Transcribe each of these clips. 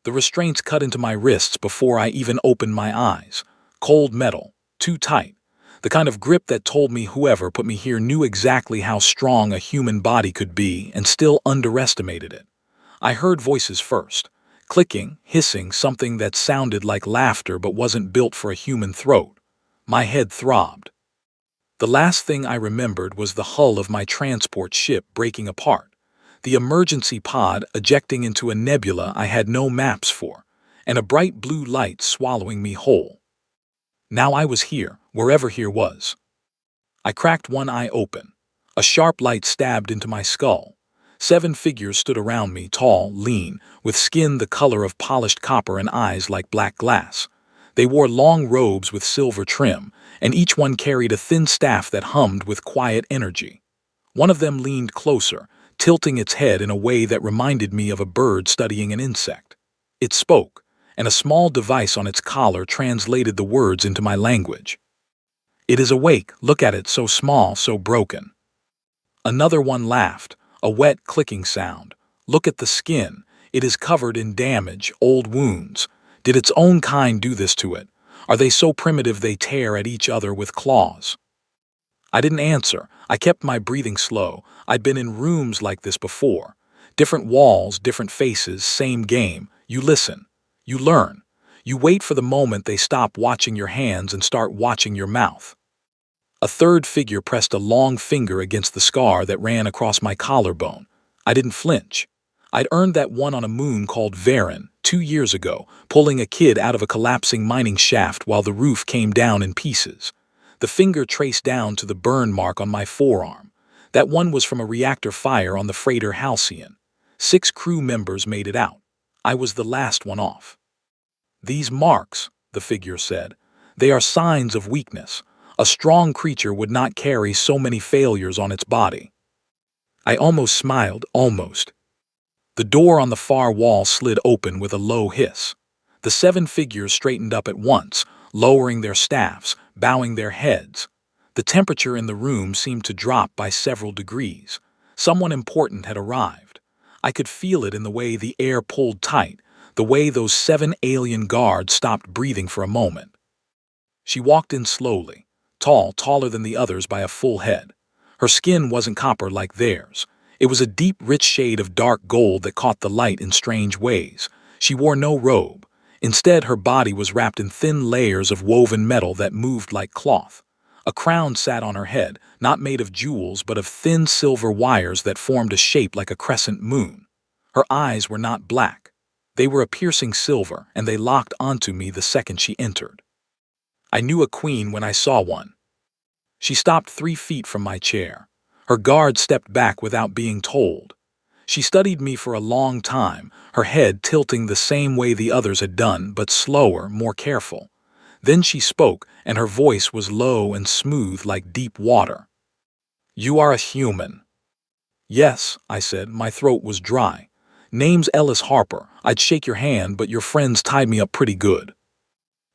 The restraints cut into my wrists before I even opened my eyes. Cold metal, too tight. The kind of grip that told me whoever put me here knew exactly how strong a human body could be and still underestimated it. I heard voices first. Clicking, hissing, something that sounded like laughter but wasn't built for a human throat. My head throbbed. The last thing I remembered was the hull of my transport ship breaking apart, the emergency pod ejecting into a nebula I had no maps for, and a bright blue light swallowing me whole. Now I was here, wherever here was. I cracked one eye open. A sharp light stabbed into my skull. 7 figures stood around me, tall, lean, with skin the color of polished copper and eyes like black glass. They wore long robes with silver trim, and each one carried a thin staff that hummed with quiet energy. One of them leaned closer, tilting its head in a way that reminded me of a bird studying an insect. It spoke, and a small device on its collar translated the words into my language. "It is awake, look at it, so small, so broken." Another one laughed, a wet clicking sound. "Look at the skin, it is covered in damage, old wounds. Did its own kind do this to it? Are they so primitive they tear at each other with claws?" I didn't answer. I kept my breathing slow. I'd been in rooms like this before. Different walls, different faces, same game. You listen. You learn. You wait for the moment they stop watching your hands and start watching your mouth. A third figure pressed a long finger against the scar that ran across my collarbone. I didn't flinch. I'd earned that one on a moon called Varan 2 years ago, pulling a kid out of a collapsing mining shaft while the roof came down in pieces. The finger traced down to the burn mark on my forearm. That one was from a reactor fire on the freighter Halcyon. 6 crew members made it out. I was the last one off. "These marks," the figure said, "they are signs of weakness. A strong creature would not carry so many failures on its body." I almost smiled, almost. The door on the far wall slid open with a low hiss. The 7 figures straightened up at once, lowering their staffs, bowing their heads. The temperature in the room seemed to drop by several degrees. Someone important had arrived. I could feel it in the way the air pulled tight, the way those 7 alien guards stopped breathing for a moment. She walked in slowly, tall, taller than the others by a full head. Her skin wasn't copper like theirs. It was a deep, rich shade of dark gold that caught the light in strange ways. She wore no robe. Instead, her body was wrapped in thin layers of woven metal that moved like cloth. A crown sat on her head, not made of jewels but of thin silver wires that formed a shape like a crescent moon. Her eyes were not black. They were a piercing silver, and they locked onto me the second she entered. I knew a queen when I saw one. She stopped 3 feet from my chair. Her guard stepped back without being told. She studied me for a long time, her head tilting the same way the others had done, but slower, more careful. Then she spoke, and her voice was low and smooth like deep water. "You are a human." "Yes," I said. My throat was dry. "Name's Ellis Harper. I'd shake your hand, but your friends tied me up pretty good."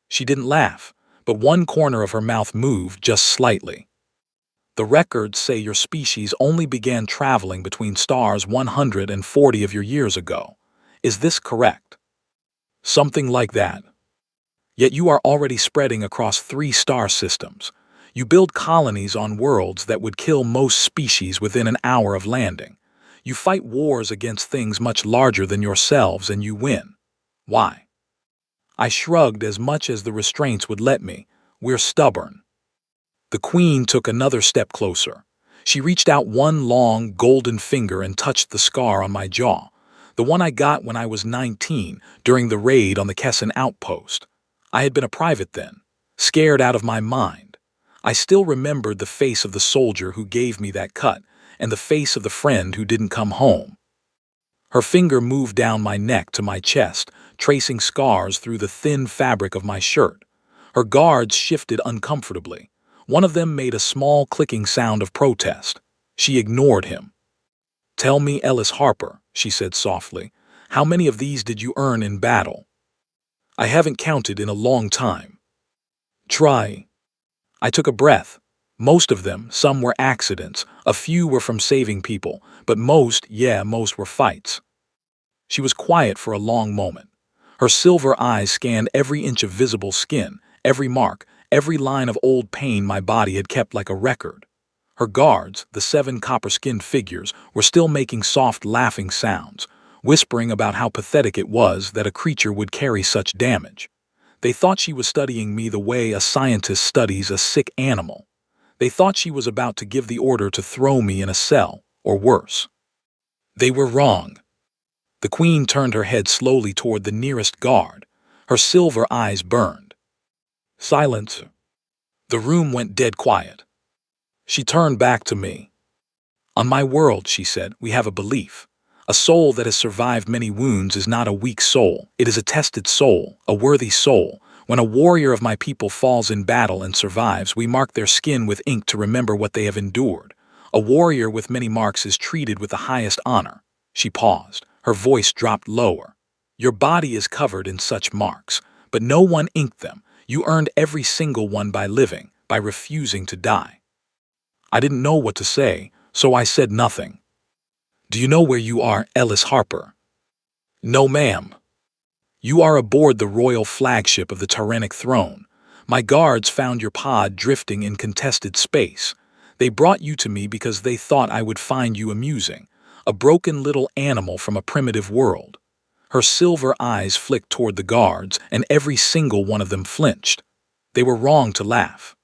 She didn't laugh, but one corner of her mouth moved just slightly. "The records say your species only began traveling between stars 140 of your years ago. Is this correct?" "Something like that." "Yet you are already spreading across 3 star systems. You build colonies on worlds that would kill most species within an hour of landing. You fight wars against things much larger than yourselves and you win. Why?" I shrugged as much as the restraints would let me. "We're stubborn." The queen took another step closer. She reached out one long, golden finger and touched the scar on my jaw, the one I got when I was 19 during the raid on the Kessin outpost. I had been a private then, scared out of my mind. I still remembered the face of the soldier who gave me that cut and the face of the friend who didn't come home. Her finger moved down my neck to my chest, tracing scars through the thin fabric of my shirt. Her guards shifted uncomfortably. One of them made a small clicking sound of protest. She ignored him. "Tell me, Ellis Harper," she said softly, "how many of these did you earn in battle?" "I haven't counted in a long time." "Try." I took a breath. Most of them, some were accidents, a few were from saving people, but most were fights. She was quiet for a long moment. Her silver eyes scanned every inch of visible skin, every mark, every line of old pain my body had kept like a record. Her guards, the 7 copper-skinned figures, were still making soft laughing sounds, whispering about how pathetic it was that a creature would carry such damage. They thought she was studying me the way a scientist studies a sick animal. They thought she was about to give the order to throw me in a cell, or worse. They were wrong. The queen turned her head slowly toward the nearest guard. Her silver eyes burned. Silence. The room went dead quiet. She turned back to me. On my world, she said, we have a belief. A soul that has survived many wounds is not a weak soul. It is a tested soul, a worthy soul. When a warrior of my people falls in battle and survives, we mark their skin with ink to remember what they have endured. A warrior with many marks is treated with the highest honor. She paused. Her voice dropped lower. Your body is covered in such marks, but no one inked them. You earned every single one by living, by refusing to die. I didn't know what to say, so I said nothing. Do you know where you are, Ellis Harper? No, ma'am. You are aboard the royal flagship of the tyrannic throne. My guards found your pod drifting in contested space. They brought you to me because they thought I would find you amusing, a broken little animal from a primitive world. Her silver eyes flicked toward the guards, and every single one of them flinched. They were wrong to laugh.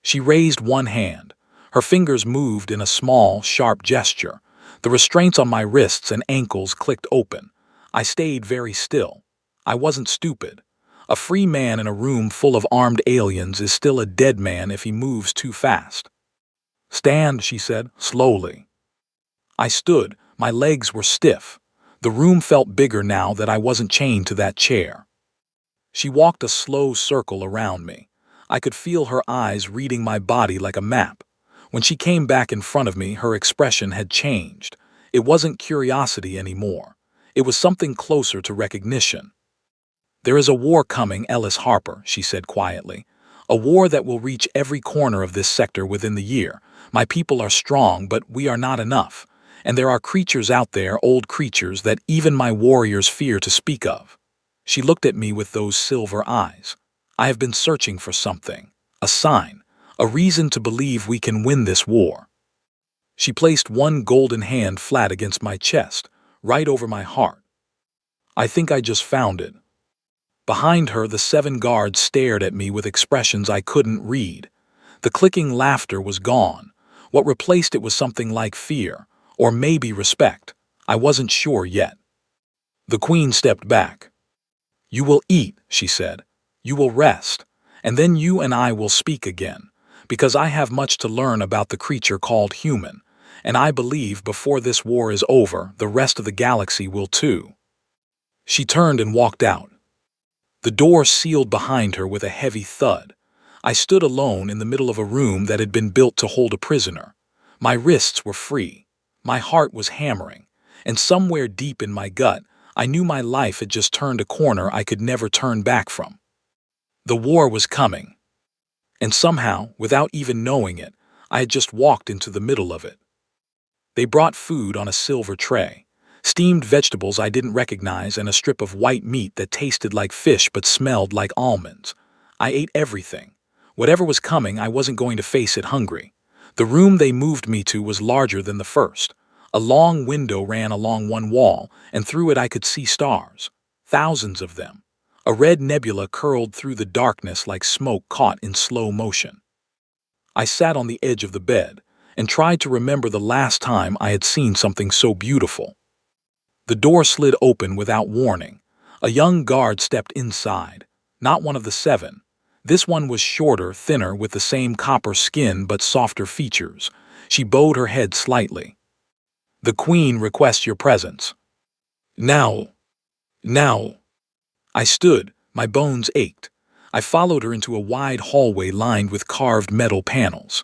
She raised one hand. Her fingers moved in a small, sharp gesture. The restraints on my wrists and ankles clicked open. I stayed very still. I wasn't stupid. A free man in a room full of armed aliens is still a dead man if he moves too fast. Stand, she said, slowly. I stood. My legs were stiff. The room felt bigger now that I wasn't chained to that chair. She walked a slow circle around me. I could feel her eyes reading my body like a map. When she came back in front of me, her expression had changed. It wasn't curiosity anymore. It was something closer to recognition. There is a war coming, Ellis Harper, she said quietly. A war that will reach every corner of this sector within the year. My people are strong, but we are not enough. And there are creatures out there, old creatures, that even my warriors fear to speak of. She looked at me with those silver eyes. I have been searching for something, a sign, a reason to believe we can win this war. She placed one golden hand flat against my chest, right over my heart. I think I just found it. Behind her, the 7 guards stared at me with expressions I couldn't read. The clicking laughter was gone. What replaced it was something like fear, or maybe respect. I wasn't sure yet. The queen stepped back. You will eat, she said. You will rest, and then you and I will speak again, because I have much to learn about the creature called human, and I believe before this war is over, the rest of the galaxy will too. She turned and walked out. The door sealed behind her with a heavy thud. I stood alone in the middle of a room that had been built to hold a prisoner. My wrists were free. My heart was hammering, and somewhere deep in my gut, I knew my life had just turned a corner I could never turn back from. The war was coming, and somehow, without even knowing it, I had just walked into the middle of it. They brought food on a silver tray, steamed vegetables I didn't recognize and a strip of white meat that tasted like fish but smelled like almonds. I ate everything. Whatever was coming, I wasn't going to face it hungry. The room they moved me to was larger than the first. A long window ran along one wall, and through it I could see stars. Thousands of them. A red nebula curled through the darkness like smoke caught in slow motion. I sat on the edge of the bed and tried to remember the last time I had seen something so beautiful. The door slid open without warning. A young guard stepped inside. Not one of the 7. This one was shorter, thinner, with the same copper skin but softer features. She bowed her head slightly. The queen requests your presence. Now. Now. I stood. My bones ached. I followed her into a wide hallway lined with carved metal panels.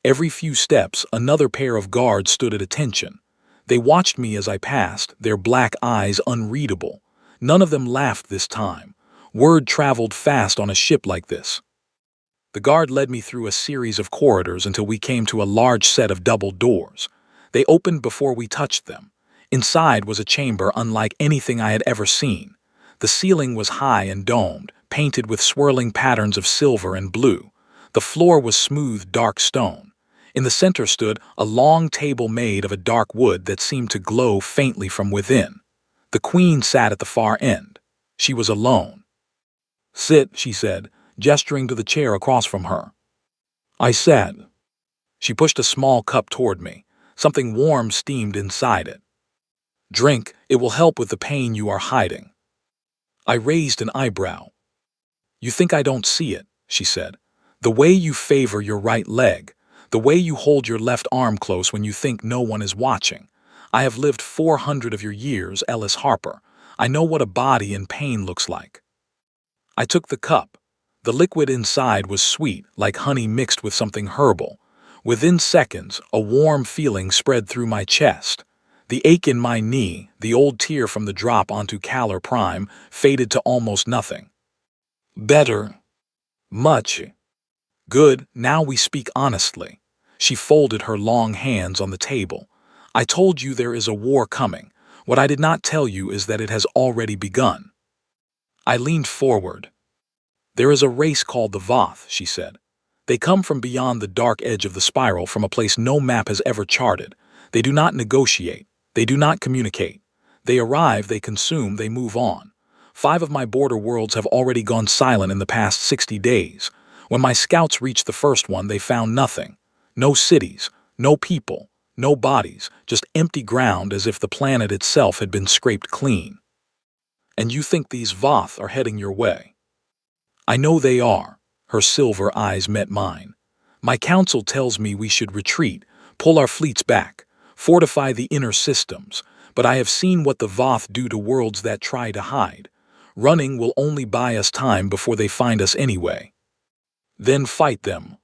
Every few steps, another pair of guards stood at attention. They watched me as I passed, their black eyes unreadable. None of them laughed this time. Word traveled fast on a ship like this. The guard led me through a series of corridors until we came to a large set of double doors. They opened before we touched them. Inside was a chamber unlike anything I had ever seen. The ceiling was high and domed, painted with swirling patterns of silver and blue. The floor was smooth, dark stone. In the center stood a long table made of a dark wood that seemed to glow faintly from within. The queen sat at the far end. She was alone. "Sit," she said, gesturing to the chair across from her. I sat. She pushed a small cup toward me. Something warm steamed inside it. "Drink, it will help with the pain you are hiding." I raised an eyebrow. "You think I don't see it," she said. "The way you favor your right leg, the way you hold your left arm close when you think no one is watching. I have lived 400 of your years, Ellis Harper. I know what a body in pain looks like." I took the cup. The liquid inside was sweet, like honey mixed with something herbal. Within seconds, a warm feeling spread through my chest. The ache in my knee, the old tear from the drop onto Calor Prime, faded to almost nothing. "Better. Much. Good, now we speak honestly." She folded her long hands on the table. "I told you there is a war coming. What I did not tell you is that it has already begun." I leaned forward. "There is a race called the Voth," she said. "They come from beyond the dark edge of the spiral, from a place no map has ever charted. They do not negotiate. They do not communicate. They arrive, they consume, they move on. 5 of my border worlds have already gone silent in the past 60 days. When my scouts reached the first one, they found nothing. No cities, no people, no bodies, just empty ground as if the planet itself had been scraped clean. And you think these Voth are heading your way?" "I know they are." Her silver eyes met mine. "My counsel tells me we should retreat, pull our fleets back, fortify the inner systems, but I have seen what the Voth do to worlds that try to hide. Running will only buy us time before they find us anyway." "Then fight them."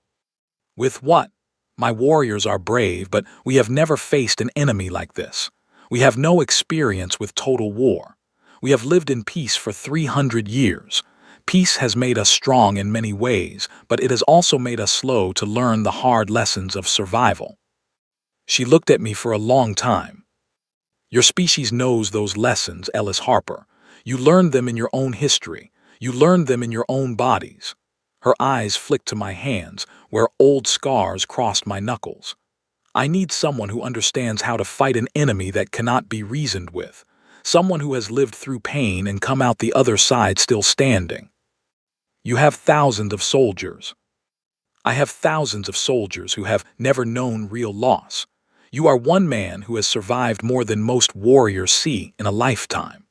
"With what? My warriors are brave, but we have never faced an enemy like this. We have no experience with total war. We have lived in peace for 300 years. Peace has made us strong in many ways, but it has also made us slow to learn the hard lessons of survival." She looked at me for a long time. "Your species knows those lessons, Ellis Harper. You learned them in your own history. You learned them in your own bodies." Her eyes flicked to my hands, where old scars crossed my knuckles. "I need someone who understands how to fight an enemy that cannot be reasoned with. Someone who has lived through pain and come out the other side still standing." "You have thousands of soldiers." "I have thousands of soldiers who have never known real loss. You are one man who has survived more than most warriors see in a lifetime."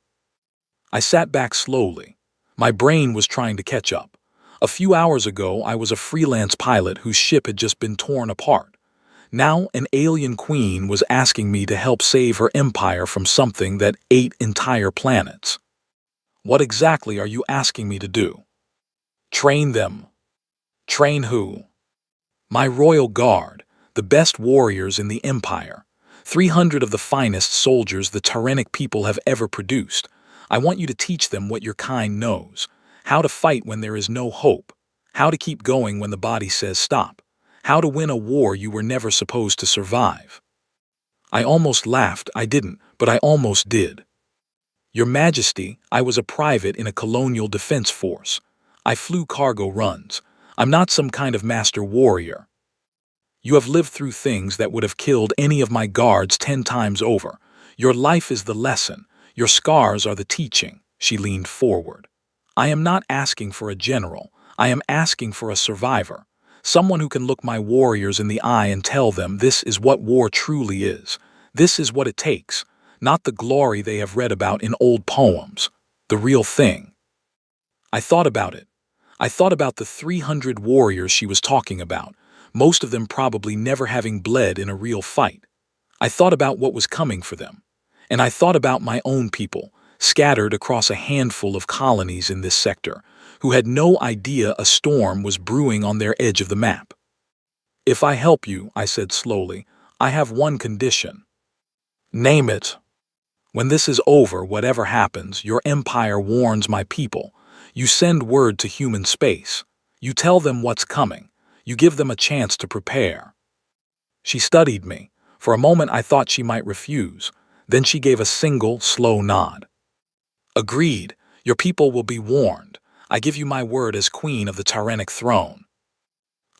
I sat back slowly. My brain was trying to catch up. A few hours ago, I was a freelance pilot whose ship had just been torn apart. Now, an alien queen was asking me to help save her empire from something that ate entire planets. "What exactly are you asking me to do?" "Train them." "Train who?" "My royal guard, the best warriors in the empire. 300 of the finest soldiers the tyrannic people have ever produced. I want you to teach them what your kind knows. How to fight when there is no hope. How to keep going when the body says stop. How to win a war you were never supposed to survive." I almost laughed. I didn't, but I almost did. "Your Majesty, I was a private in a colonial defense force. I flew cargo runs. I'm not some kind of master warrior. You have lived through things that would have killed any of my guards 10 times over. Your life is the lesson. Your scars are the teaching." She leaned forward. "I am not asking for a general. I am asking for a survivor. Someone who can look my warriors in the eye and tell them this is what war truly is. This is what it takes. Not the glory they have read about in old poems. The real thing." I thought about it. I thought about the 300 warriors she was talking about, most of them probably never having bled in a real fight. I thought about what was coming for them. And I thought about my own people, scattered across a handful of colonies in this sector, who had no idea a storm was brewing on their edge of the map. "If I help you," I said slowly, "I have one condition." "Name it." "When this is over, whatever happens, your empire warns my people. You send word to human space. You tell them what's coming. You give them a chance to prepare." She studied me. For a moment I thought she might refuse. Then she gave a single, slow nod. "Agreed. Your people will be warned. I give you my word as queen of the tyrannic throne."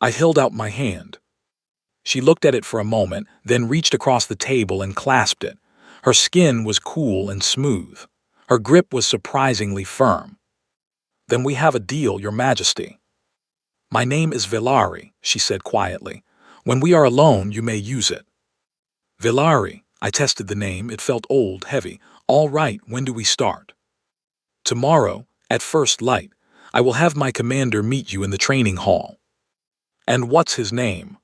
I held out my hand. She looked at it for a moment, then reached across the table and clasped it. Her skin was cool and smooth. Her grip was surprisingly firm. "Then we have a deal, Your Majesty." "My name is Vilari," she said quietly. "When we are alone, you may use it." Vilari. I tested the name. It felt old, heavy. "All right, when do we start?" "Tomorrow, at first light. I will have my commander meet you in the training hall." "And what's his name?"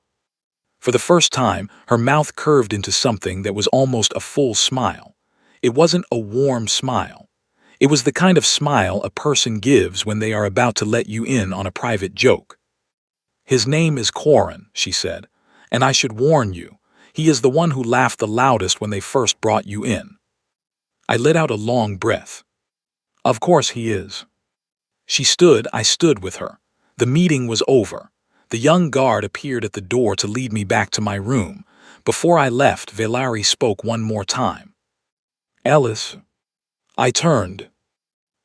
For the first time, her mouth curved into something that was almost a full smile. It wasn't a warm smile. It was the kind of smile a person gives when they are about to let you in on a private joke. "His name is Corin," she said, "and I should warn you, he is the one who laughed the loudest when they first brought you in." I let out a long breath. "Of course he is." I stood with her. The meeting was over. The young guard appeared at the door to lead me back to my room. Before I left, Velari spoke one more time. "Ellis." I turned.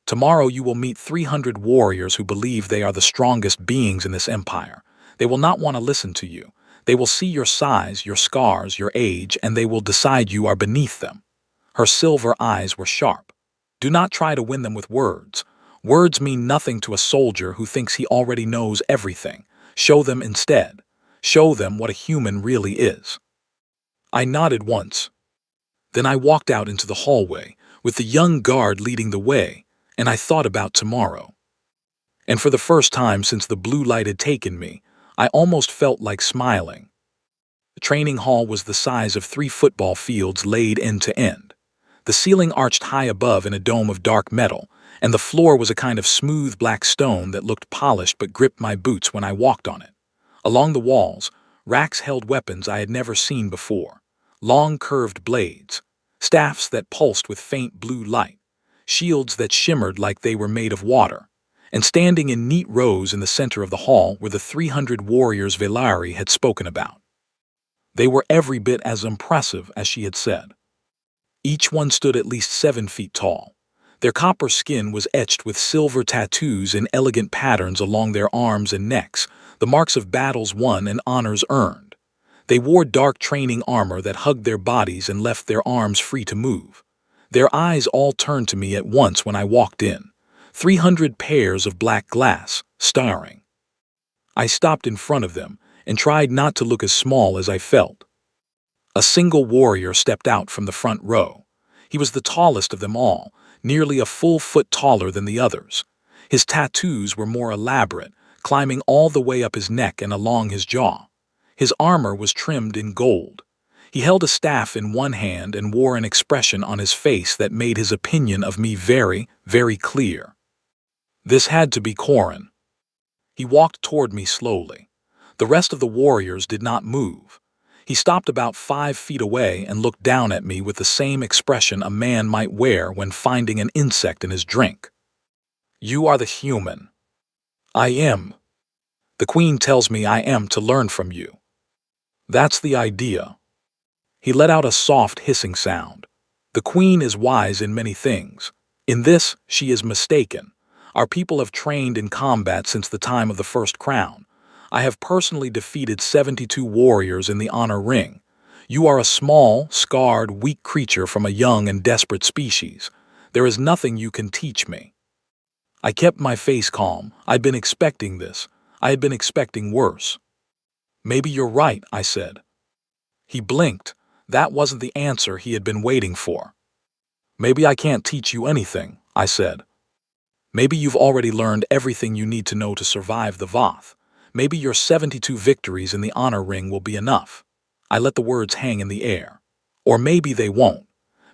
"Tomorrow you will meet 300 warriors who believe they are the strongest beings in this empire. They will not want to listen to you. They will see your size, your scars, your age, and they will decide you are beneath them." Her silver eyes were sharp. "Do not try to win them with words. Words mean nothing to a soldier who thinks he already knows everything. Show them instead. Show them what a human really is." I nodded once. Then I walked out into the hallway, with the young guard leading the way, and I thought about tomorrow. And for the first time since the blue light had taken me, I almost felt like smiling. The training hall was the size of 3 football fields laid end to end. The ceiling arched high above in a dome of dark metal, and the floor was a kind of smooth black stone that looked polished but gripped my boots when I walked on it. Along the walls, racks held weapons I had never seen before. Long curved blades, staffs that pulsed with faint blue light, shields that shimmered like they were made of water. And standing in neat rows in the center of the hall were the 300 warriors Velari had spoken about. They were every bit as impressive as she had said. Each one stood at least 7 feet tall. Their copper skin was etched with silver tattoos in elegant patterns along their arms and necks, the marks of battles won and honors earned. They wore dark training armor that hugged their bodies and left their arms free to move. Their eyes all turned to me at once when I walked in. 300 pairs of black glass, staring. I stopped in front of them and tried not to look as small as I felt. A single warrior stepped out from the front row. He was the tallest of them all, nearly a full foot taller than the others. His tattoos were more elaborate, climbing all the way up his neck and along his jaw. His armor was trimmed in gold. He held a staff in one hand and wore an expression on his face that made his opinion of me very, very clear. This had to be Corin. He walked toward me slowly. The rest of the warriors did not move. He stopped about 5 feet away and looked down at me with the same expression a man might wear when finding an insect in his drink. "You are the human." "I am. The Queen tells me I am to learn from you." "That's the idea." He let out a soft hissing sound. "The Queen is wise in many things. In this, she is mistaken. Our people have trained in combat since the time of the First Crown. I have personally defeated 72 warriors in the honor ring. You are a small, scarred, weak creature from a young and desperate species. There is nothing you can teach me." I kept my face calm. I'd been expecting this. I had been expecting worse. "Maybe you're right," I said. He blinked. That wasn't the answer he had been waiting for. "Maybe I can't teach you anything," I said. "Maybe you've already learned everything you need to know to survive the Voth. Maybe your 72 victories in the honor ring will be enough." I let the words hang in the air. Or maybe they won't.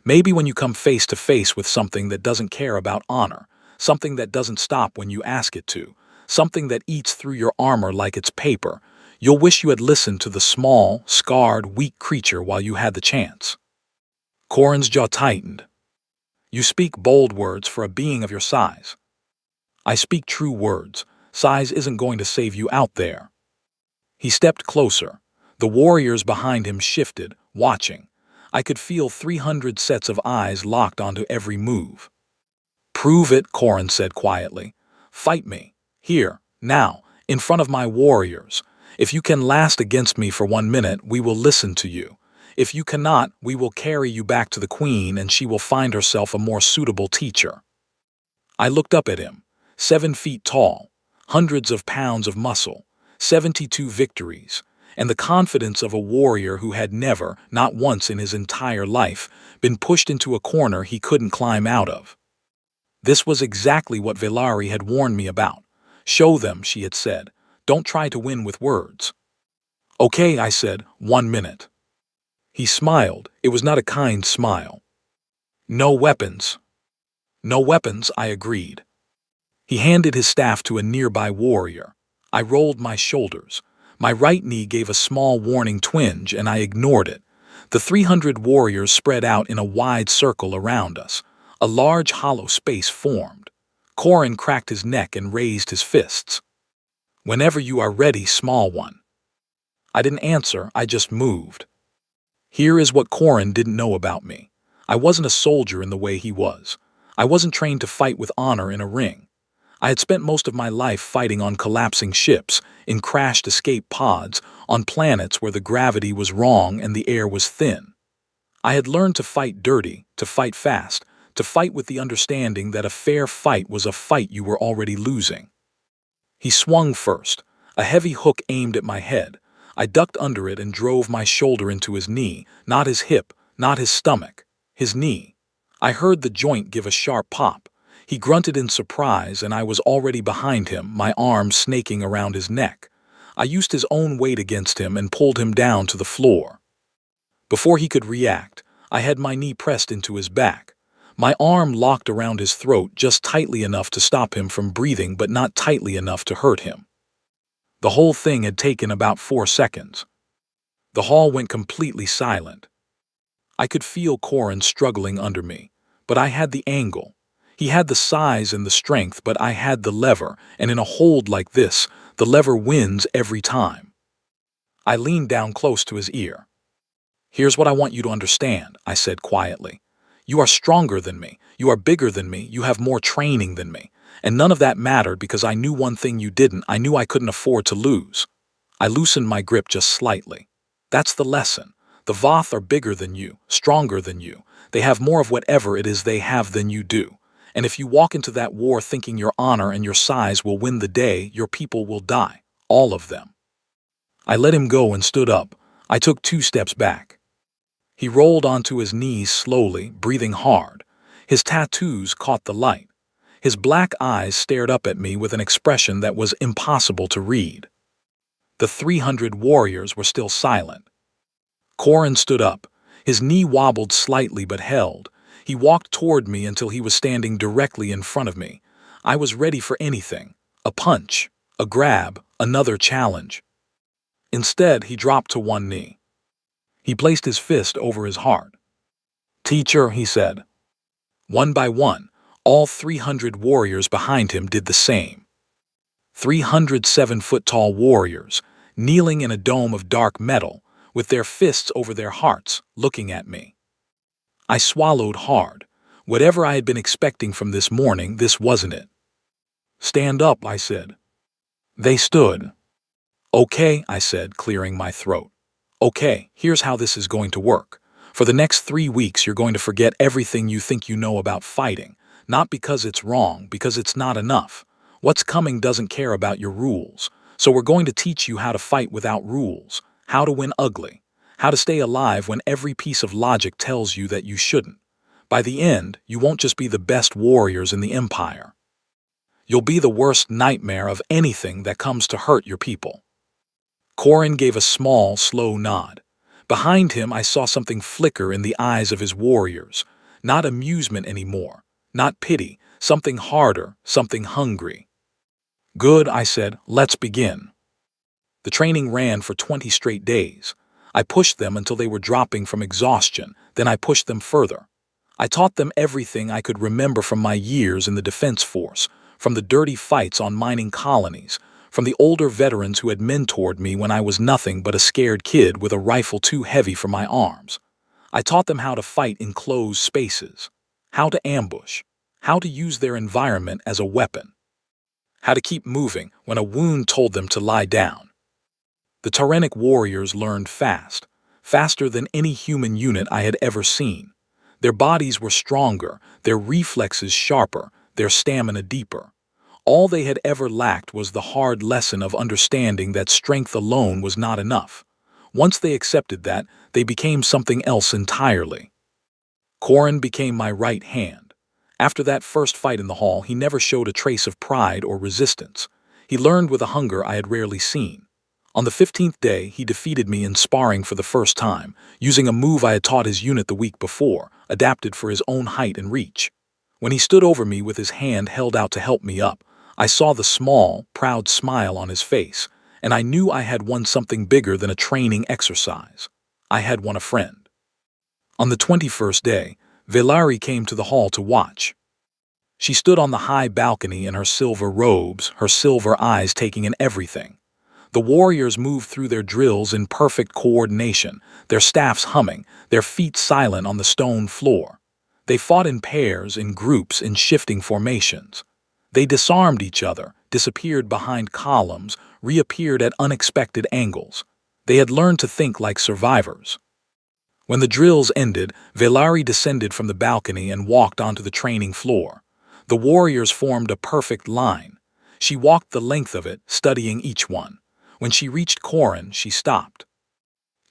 Maybe when you come face to face with something that doesn't care about honor, something that doesn't stop when you ask it to, something that eats through your armor like it's paper, you'll wish you had listened to the small, scarred, weak creature while you had the chance. Corin's jaw tightened. "You speak bold words for a being of your size." "I speak true words. Size isn't going to save you out there." He stepped closer. The warriors behind him shifted, watching. I could feel 300 sets of eyes locked onto every move. Prove it, Corin said quietly. Fight me. Here, now, in front of my warriors. If you can last against me for 1 minute, we will listen to you. If you cannot, we will carry you back to the queen and she will find herself a more suitable teacher. I looked up at him, 7 feet tall, hundreds of pounds of muscle, 72 victories, and the confidence of a warrior who had never, not once in his entire life, been pushed into a corner he couldn't climb out of. This was exactly what Velari had warned me about. Show them, she had said. Don't try to win with words. Okay, I said, 1 minute. He smiled. It was not a kind smile. No weapons. No weapons, I agreed. He handed his staff to a nearby warrior. I rolled my shoulders. My right knee gave a small warning twinge, and I ignored it. The 300 warriors spread out in a wide circle around us. A large hollow space formed. Corin cracked his neck and raised his fists. Whenever you are ready, small one. I didn't answer, I just moved. Here is what Corin didn't know about me. I wasn't a soldier in the way he was. I wasn't trained to fight with honor in a ring. I had spent most of my life fighting on collapsing ships, in crashed escape pods, on planets where the gravity was wrong and the air was thin. I had learned to fight dirty, to fight fast, to fight with the understanding that a fair fight was a fight you were already losing. He swung first, a heavy hook aimed at my head. I ducked under it and drove my shoulder into his knee, not his hip, not his stomach, his knee. I heard the joint give a sharp pop. He grunted in surprise, and I was already behind him, my arms snaking around his neck. I used his own weight against him and pulled him down to the floor. Before he could react, I had my knee pressed into his back. My arm locked around his throat just tightly enough to stop him from breathing, but not tightly enough to hurt him. The whole thing had taken about 4 seconds. The hall went completely silent. I could feel Corin struggling under me, but I had the angle. He had the size and the strength, but I had the lever, and in a hold like this, the lever wins every time. I leaned down close to his ear. Here's what I want you to understand, I said quietly. You are stronger than me, you are bigger than me, you have more training than me. And none of that mattered because I knew one thing you didn't. I knew I couldn't afford to lose. I loosened my grip just slightly. That's the lesson. The Voth are bigger than you, stronger than you. They have more of whatever it is they have than you do. And if you walk into that war thinking your honor and your size will win the day, your people will die. All of them. I let him go and stood up. I took 2 steps back. He rolled onto his knees slowly, breathing hard. His tattoos caught the light. His black eyes stared up at me with an expression that was impossible to read. The 300 warriors were still silent. Corin stood up. His knee wobbled slightly but held. He walked toward me until he was standing directly in front of me. I was ready for anything. A punch, a grab, another challenge. Instead, he dropped to one knee. He placed his fist over his heart. Teacher, he said. One by one, all 300 warriors behind him did the same. 300 7-foot-tall warriors, kneeling in a dome of dark metal, with their fists over their hearts, looking at me. I swallowed hard. Whatever I had been expecting from this morning, this wasn't it. Stand up, I said. They stood. Okay, I said, clearing my throat. Okay, here's how this is going to work. For the next 3 weeks, you're going to forget everything you think you know about fighting. Not because it's wrong, because it's not enough. What's coming doesn't care about your rules. So we're going to teach you how to fight without rules, how to win ugly, how to stay alive when every piece of logic tells you that you shouldn't. By the end, you won't just be the best warriors in the empire. You'll be the worst nightmare of anything that comes to hurt your people. Corin gave a small, slow nod. Behind him, I saw something flicker in the eyes of his warriors. Not amusement anymore, not pity, something harder, something hungry. Good, I said, let's begin. The training ran for 20 straight days. I pushed them until they were dropping from exhaustion, then I pushed them further. I taught them everything I could remember from my years in the Defense Force, from the dirty fights on mining colonies, from the older veterans who had mentored me when I was nothing but a scared kid with a rifle too heavy for my arms. I taught them how to fight in closed spaces, how to ambush, how to use their environment as a weapon, how to keep moving when a wound told them to lie down. The Tyranic warriors learned fast, faster than any human unit I had ever seen. Their bodies were stronger, their reflexes sharper, their stamina deeper. All they had ever lacked was the hard lesson of understanding that strength alone was not enough. Once they accepted that, they became something else entirely. Corin became my right hand. After that first fight in the hall, he never showed a trace of pride or resistance. He learned with a hunger I had rarely seen. On the 15th day, he defeated me in sparring for the first time, using a move I had taught his unit the week before, adapted for his own height and reach. When he stood over me with his hand held out to help me up, I saw the small, proud smile on his face, and I knew I had won something bigger than a training exercise. I had won a friend. On the 21st day, Velari came to the hall to watch. She stood on the high balcony in her silver robes, her silver eyes taking in everything. The warriors moved through their drills in perfect coordination, their staffs humming, their feet silent on the stone floor. They fought in pairs, in groups, in shifting formations. They disarmed each other, disappeared behind columns, reappeared at unexpected angles. They had learned to think like survivors. When the drills ended, Velari descended from the balcony and walked onto the training floor. The warriors formed a perfect line. She walked the length of it, studying each one. When she reached Corin, she stopped.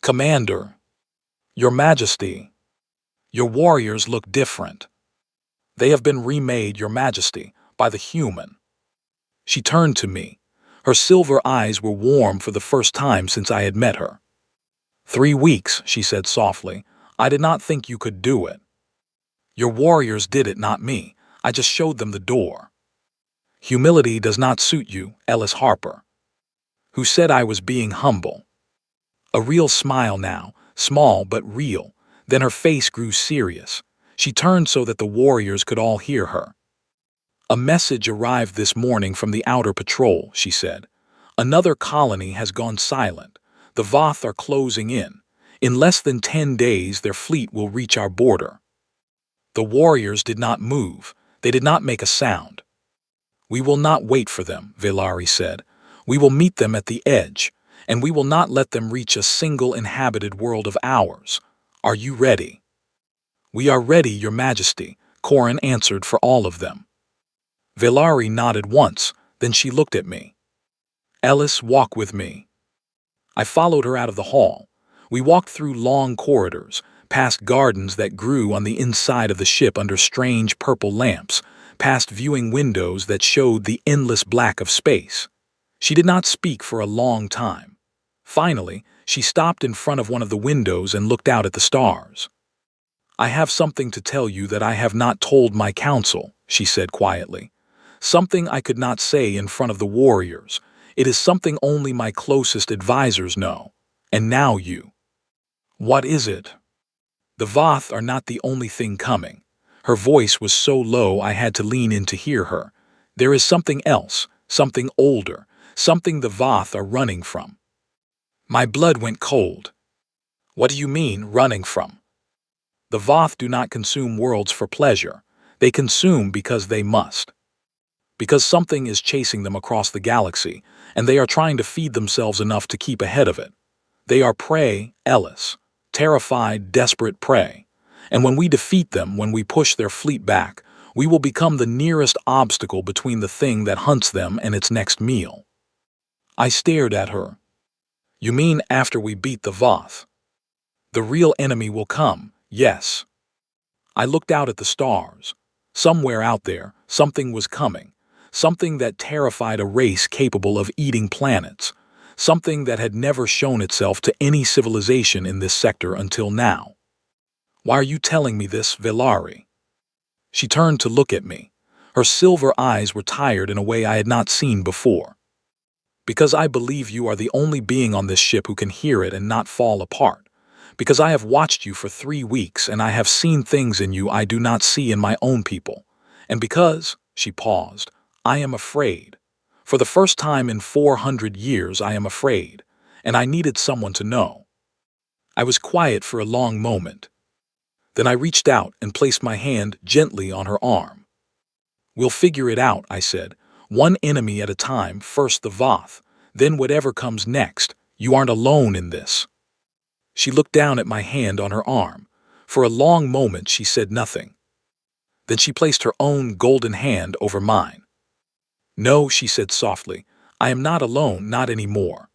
"Commander, Your Majesty, your warriors look different. They have been remade, Your Majesty, by the human." She turned to me. Her silver eyes were warm for the first time since I had met her. "3 weeks," she said softly. "I did not think you could do it. Your warriors did it, not me. I just showed them the door. Humility does not suit you, Ellis Harper." Who said I was being humble? A real smile now, small but real. Then her face grew serious. She turned so that the warriors could all hear her. "A message arrived this morning from the outer patrol," she said. "Another colony has gone silent. The Voth are closing in. In less than 10 days, their fleet will reach our border." The warriors did not move. They did not make a sound. "We will not wait for them," Velari said. "We will meet them at the edge, and we will not let them reach a single inhabited world of ours. Are you ready?" "We are ready, Your Majesty," Corin answered for all of them. Velari nodded once, then she looked at me. "Ellis, walk with me." I followed her out of the hall. We walked through long corridors, past gardens that grew on the inside of the ship under strange purple lamps, past viewing windows that showed the endless black of space. She did not speak for a long time. Finally, she stopped in front of one of the windows and looked out at the stars. "I have something to tell you that I have not told my council," she said quietly. "Something I could not say in front of the warriors. It is something only my closest advisors know. And now you." "What is it?" "The Voth are not the only thing coming." Her voice was so low I had to lean in to hear her. "There is something else, something older, something the Voth are running from." My blood went cold. "What do you mean, running from?" "The Voth do not consume worlds for pleasure. They consume because they must. Because something is chasing them across the galaxy, and they are trying to feed themselves enough to keep ahead of it. They are prey, Ellis. Terrified, desperate prey. And when we defeat them, when we push their fleet back, we will become the nearest obstacle between the thing that hunts them and its next meal." I stared at her. "You mean after we beat the Voth? The real enemy will come, yes." I looked out at the stars. Somewhere out there, something was coming. Something that terrified a race capable of eating planets. Something that had never shown itself to any civilization in this sector until now. "Why are you telling me this, Velari?" She turned to look at me. Her silver eyes were tired in a way I had not seen before. "Because I believe you are the only being on this ship who can hear it and not fall apart. Because I have watched you for 3 weeks and I have seen things in you I do not see in my own people. And because," she paused, "I am afraid. For the first time in 400 years I am afraid, and I needed someone to know." I was quiet for a long moment. Then I reached out and placed my hand gently on her arm. We'll figure it out, I said. One enemy at a time, first the Voth, then whatever comes next. You aren't alone in this. She looked down at my hand on her arm. For a long moment she said nothing. Then she placed her own golden hand over mine. No, she said softly, I am not alone, not anymore.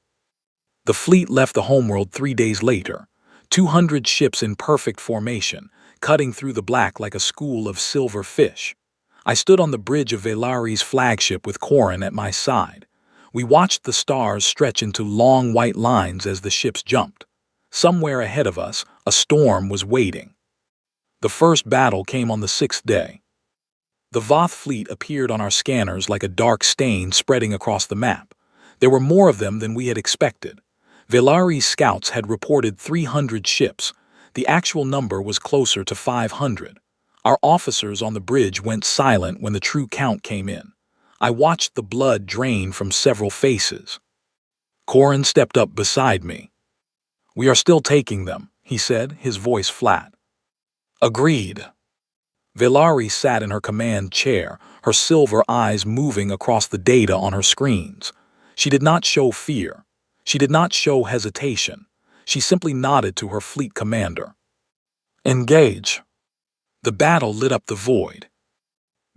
The fleet left the homeworld 3 days later, 200 ships in perfect formation, cutting through the black like a school of silver fish. I stood on the bridge of Velari's flagship with Corin at my side. We watched the stars stretch into long white lines as the ships jumped. Somewhere ahead of us, a storm was waiting. The first battle came on the 6th day. The Voth fleet appeared on our scanners like a dark stain spreading across the map. There were more of them than we had expected. Velari's scouts had reported 300 ships. The actual number was closer to 500. Our officers on the bridge went silent when the true count came in. I watched the blood drain from several faces. Corin stepped up beside me. We are still taking them, he said, his voice flat. Agreed. Velari sat in her command chair, her silver eyes moving across the data on her screens. She did not show fear. She did not show hesitation. She simply nodded to her fleet commander. Engage. The battle lit up the void.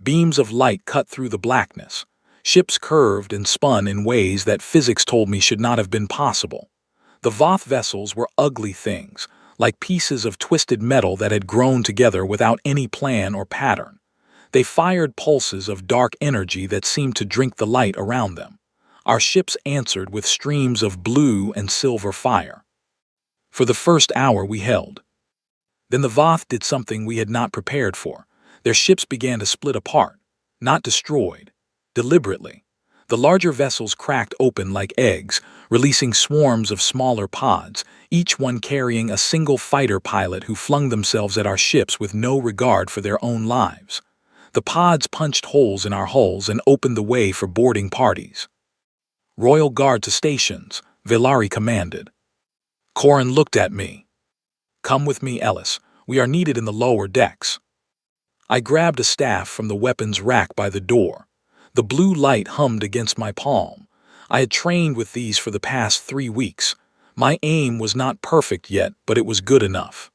Beams of light cut through the blackness. Ships curved and spun in ways that physics told me should not have been possible. The Voth vessels were ugly things, like pieces of twisted metal that had grown together without any plan or pattern. They fired pulses of dark energy that seemed to drink the light around them. Our ships answered with streams of blue and silver fire. For the first hour we held. Then the Voth did something we had not prepared for. Their ships began to split apart, not destroyed, deliberately. The larger vessels cracked open like eggs, releasing swarms of smaller pods, each one carrying a single fighter pilot who flung themselves at our ships with no regard for their own lives. The pods punched holes in our hulls and opened the way for boarding parties. Royal Guard to stations, Velari commanded. Corin looked at me. Come with me, Ellis. We are needed in the lower decks. I grabbed a staff from the weapons rack by the door. The blue light hummed against my palm. I had trained with these for the past 3 weeks. My aim was not perfect yet, but it was good enough.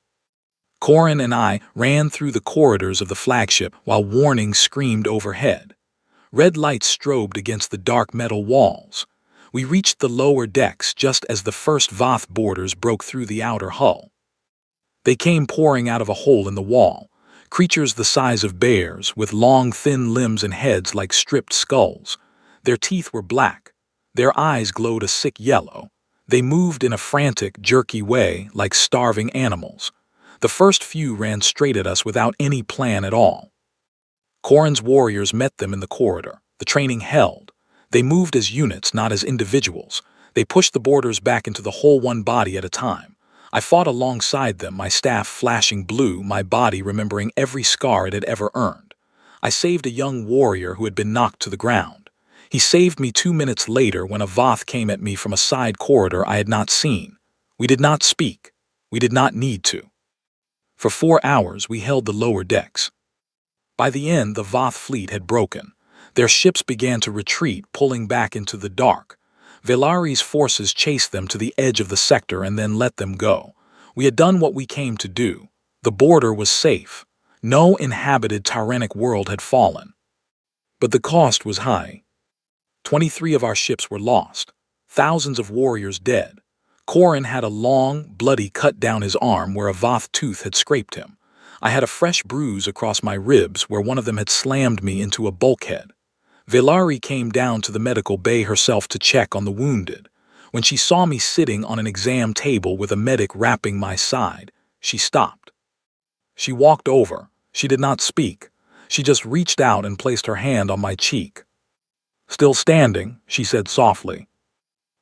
Corin and I ran through the corridors of the flagship while warnings screamed overhead. Red lights strobed against the dark metal walls. We reached the lower decks just as the first Voth boarders broke through the outer hull. They came pouring out of a hole in the wall, creatures the size of bears, with long, thin limbs and heads like stripped skulls. Their teeth were black. Their eyes glowed a sick yellow. They moved in a frantic, jerky way like starving animals. The first few ran straight at us without any plan at all. Corin's warriors met them in the corridor. The training held. They moved as units, not as individuals. They pushed the boarders back into the hole one body at a time. I fought alongside them, my staff flashing blue, my body remembering every scar it had ever earned. I saved a young warrior who had been knocked to the ground. He saved me 2 minutes later when a Voth came at me from a side corridor I had not seen. We did not speak. We did not need to. For 4 hours we held the lower decks. By the end, the Voth fleet had broken. Their ships began to retreat, pulling back into the dark. Velari's forces chased them to the edge of the sector and then let them go. We had done what we came to do. The border was safe. No inhabited tyrannic world had fallen. But the cost was high. 23 of our ships were lost. Thousands of warriors dead. Corin had a long, bloody cut down his arm where a Voth tooth had scraped him. I had a fresh bruise across my ribs where one of them had slammed me into a bulkhead. Velari came down to the medical bay herself to check on the wounded. When she saw me sitting on an exam table with a medic wrapping my side, she stopped. She walked over. She did not speak. She just reached out and placed her hand on my cheek. Still standing, she said softly.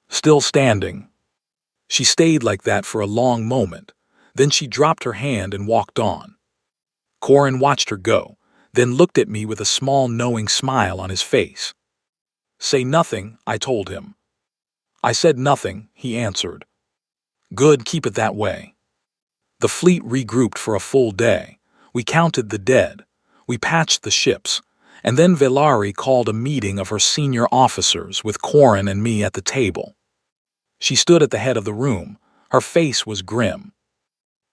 Still standing. She stayed like that for a long moment. Then she dropped her hand and walked on. Corin watched her go, then looked at me with a small knowing smile on his face. Say nothing, I told him. I said nothing, he answered. Good, keep it that way. The fleet regrouped for a full day. We counted the dead. We patched the ships. And then Velari called a meeting of her senior officers with Corin and me at the table. She stood at the head of the room. Her face was grim.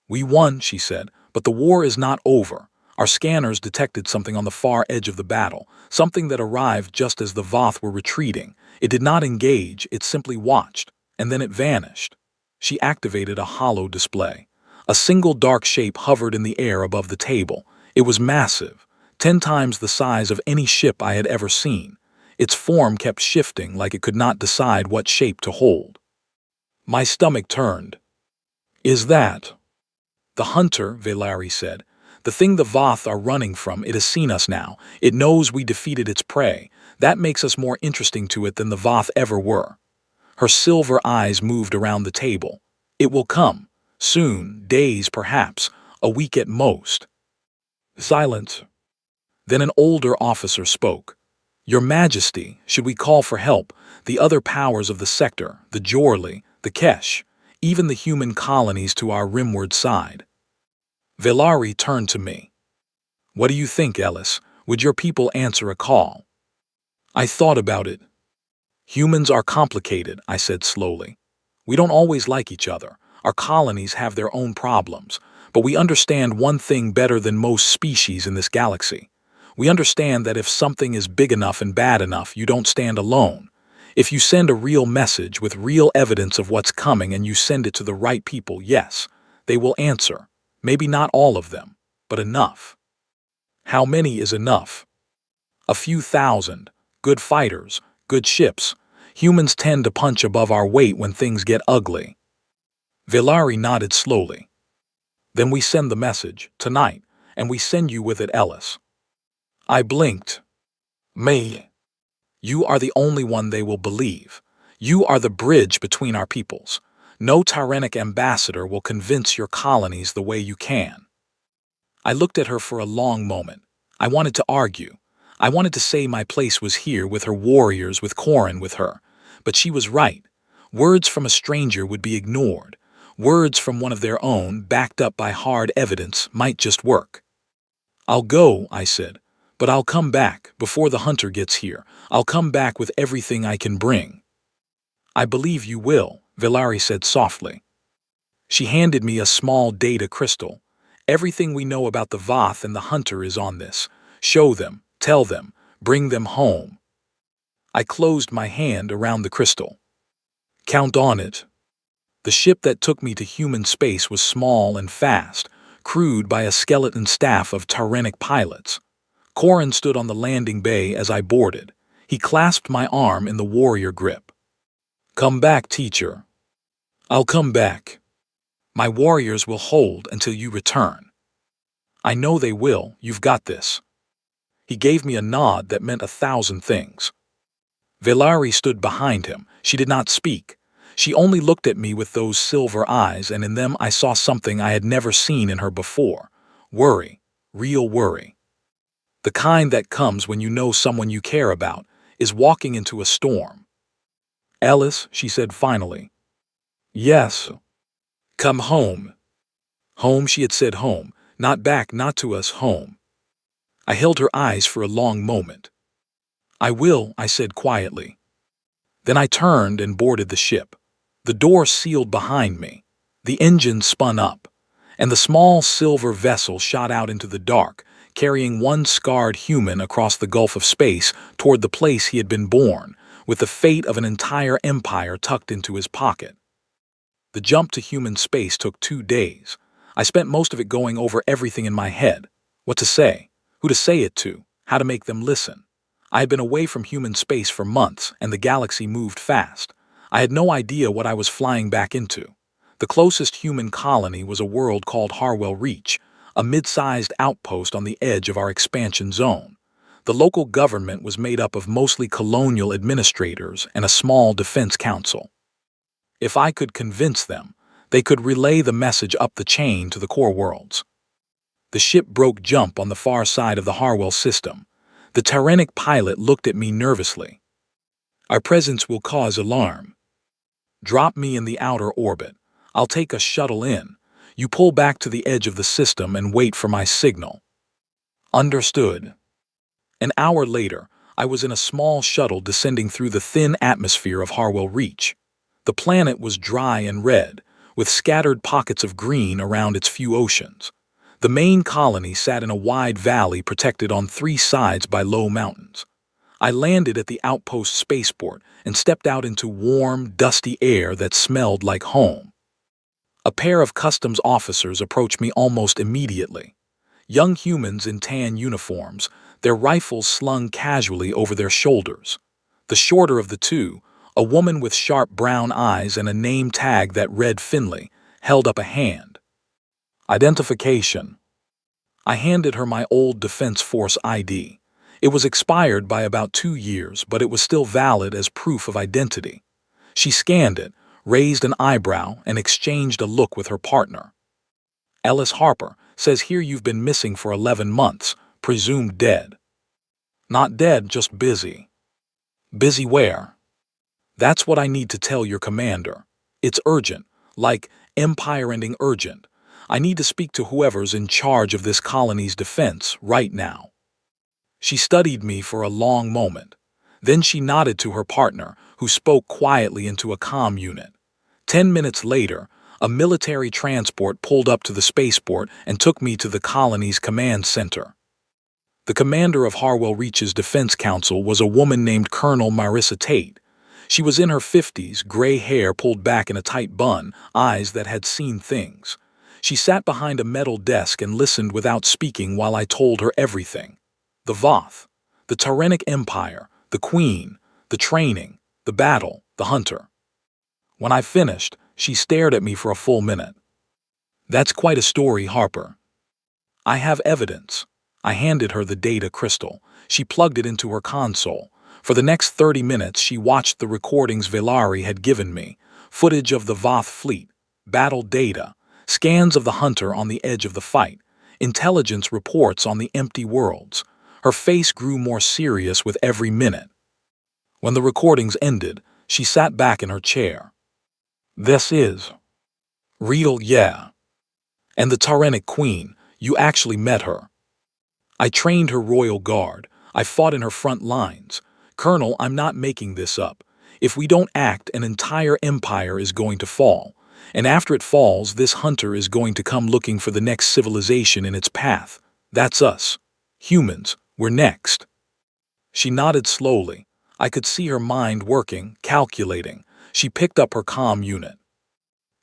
"We won," she said, "but the war is not over. Our scanners detected something on the far edge of the battle, something that arrived just as the Voth were retreating. It did not engage, it simply watched, and then it vanished." She activated a hollow display. A single dark shape hovered in the air above the table. It was massive, 10 times the size of any ship I had ever seen. Its form kept shifting like it could not decide what shape to hold. My stomach turned. "Is that—" "The hunter," Velari said. "The thing the Voth are running from, it has seen us now. It knows we defeated its prey. That makes us more interesting to it than the Voth ever were." Her silver eyes moved around the table. "It will come. Soon, days perhaps, a week at most." Silence. Then an older officer spoke. "Your Majesty, should we call for help? The other powers of the sector, the Jorli, the Kesh, even the human colonies to our rimward side." Velari turned to me. "What do you think, Ellis? Would your people answer a call?" I thought about it. "Humans are complicated," I said slowly. "We don't always like each other. Our colonies have their own problems. But we understand one thing better than most species in this galaxy. We understand that if something is big enough and bad enough, you don't stand alone. If you send a real message with real evidence of what's coming and you send it to the right people, yes, they will answer. Maybe not all of them, but enough." "How many is enough?" "A few thousand. Good fighters, good ships. Humans tend to punch above our weight when things get ugly." Velari nodded slowly. "Then we send the message, tonight, and we send you with it, Ellis." I blinked. "Me? You are the only one they will believe. You are the bridge between our peoples. No tyrannic ambassador will convince your colonies the way you can." I looked at her for a long moment. I wanted to argue. I wanted to say my place was here with her warriors, with Corin with her. But she was right. Words from a stranger would be ignored. Words from one of their own, backed up by hard evidence, might just work. "I'll go," I said. "But I'll come back, before the hunter gets here. I'll come back with everything I can bring." "I believe you will," Velari said softly. She handed me a small data crystal. "Everything we know about the Voth and the hunter is on this. Show them, tell them, bring them home." I closed my hand around the crystal. "Count on it." The ship that took me to human space was small and fast, crewed by a skeleton staff of tyrannic pilots. Corin stood on the landing bay as I boarded. He clasped my arm in the warrior grip. "Come back, teacher." "I'll come back. My warriors will hold until you return." "I know they will. You've got this." He gave me a nod that meant 1,000 things. Velari stood behind him. She did not speak. She only looked at me with those silver eyes, and in them I saw something I had never seen in her before. Worry. Real worry. The kind that comes when you know someone you care about is walking into a storm. "Ellis," she said finally. "Yes." "Come home." Home, she had said home. Not back, not to us, home. I held her eyes for a long moment. "I will," I said quietly. Then I turned and boarded the ship. The door sealed behind me. The engine spun up, and the small silver vessel shot out into the dark, carrying one scarred human across the gulf of space toward the place he had been born, with the fate of an entire empire tucked into his pocket. The jump to human space took 2 days. I spent most of it going over everything in my head. What to say, who to say it to, how to make them listen. I had been away from human space for months, and the galaxy moved fast. I had no idea what I was flying back into. The closest human colony was a world called Harwell Reach, a mid-sized outpost on the edge of our expansion zone. The local government was made up of mostly colonial administrators and a small defense council. If I could convince them, they could relay the message up the chain to the core worlds. The ship broke jump on the far side of the Harwell system. The tyrannic pilot looked at me nervously. "Our presence will cause alarm. Drop me in the outer orbit. I'll take a shuttle in. You pull back to the edge of the system and wait for my signal." "Understood." An hour later, I was in a small shuttle descending through the thin atmosphere of Harwell Reach. The planet was dry and red, with scattered pockets of green around its few oceans. The main colony sat in a wide valley protected on three sides by low mountains. I landed at the outpost spaceport and stepped out into warm, dusty air that smelled like home. A pair of customs officers approached me almost immediately. Young humans in tan uniforms, their rifles slung casually over their shoulders. The shorter of the two, a woman with sharp brown eyes and a name tag that read Finley, held up a hand. Identification. I handed her my old Defense Force ID. It was expired by about 2 years, but it was still valid as proof of identity. She scanned it, raised an eyebrow, and exchanged a look with her partner. Ellis Harper says here you've been missing for 11 months, presumed dead. Not dead, just busy. Busy where? That's what I need to tell your commander. It's urgent, like empire-ending urgent. I need to speak to whoever's in charge of this colony's defense right now. She studied me for a long moment. Then she nodded to her partner, who spoke quietly into a comm unit. 10 minutes later, a military transport pulled up to the spaceport and took me to the colony's command center. The commander of Harwell Reach's Defense Council was a woman named Colonel Marissa Tate. She was in her 50s, gray hair pulled back in a tight bun, eyes that had seen things. She sat behind a metal desk and listened without speaking while I told her everything. The Voth, the Tyrrenic Empire, the Queen, the training, the battle, the hunter. When I finished, she stared at me for a full minute. That's quite a story, Harper. I have evidence. I handed her the data crystal. She plugged it into her console. For the next 30 minutes, she watched the recordings Velari had given me, footage of the Voth fleet, battle data, scans of the hunter on the edge of the fight, intelligence reports on the empty worlds. Her face grew more serious with every minute. When the recordings ended, she sat back in her chair. This is real, yeah. And the Tyrrenic Queen, you actually met her. I trained her royal guard. I fought in her front lines. Colonel, I'm not making this up. If we don't act, an entire empire is going to fall. And after it falls, this hunter is going to come looking for the next civilization in its path. That's us. Humans, we're next. She nodded slowly. I could see her mind working, calculating. She picked up her comm unit.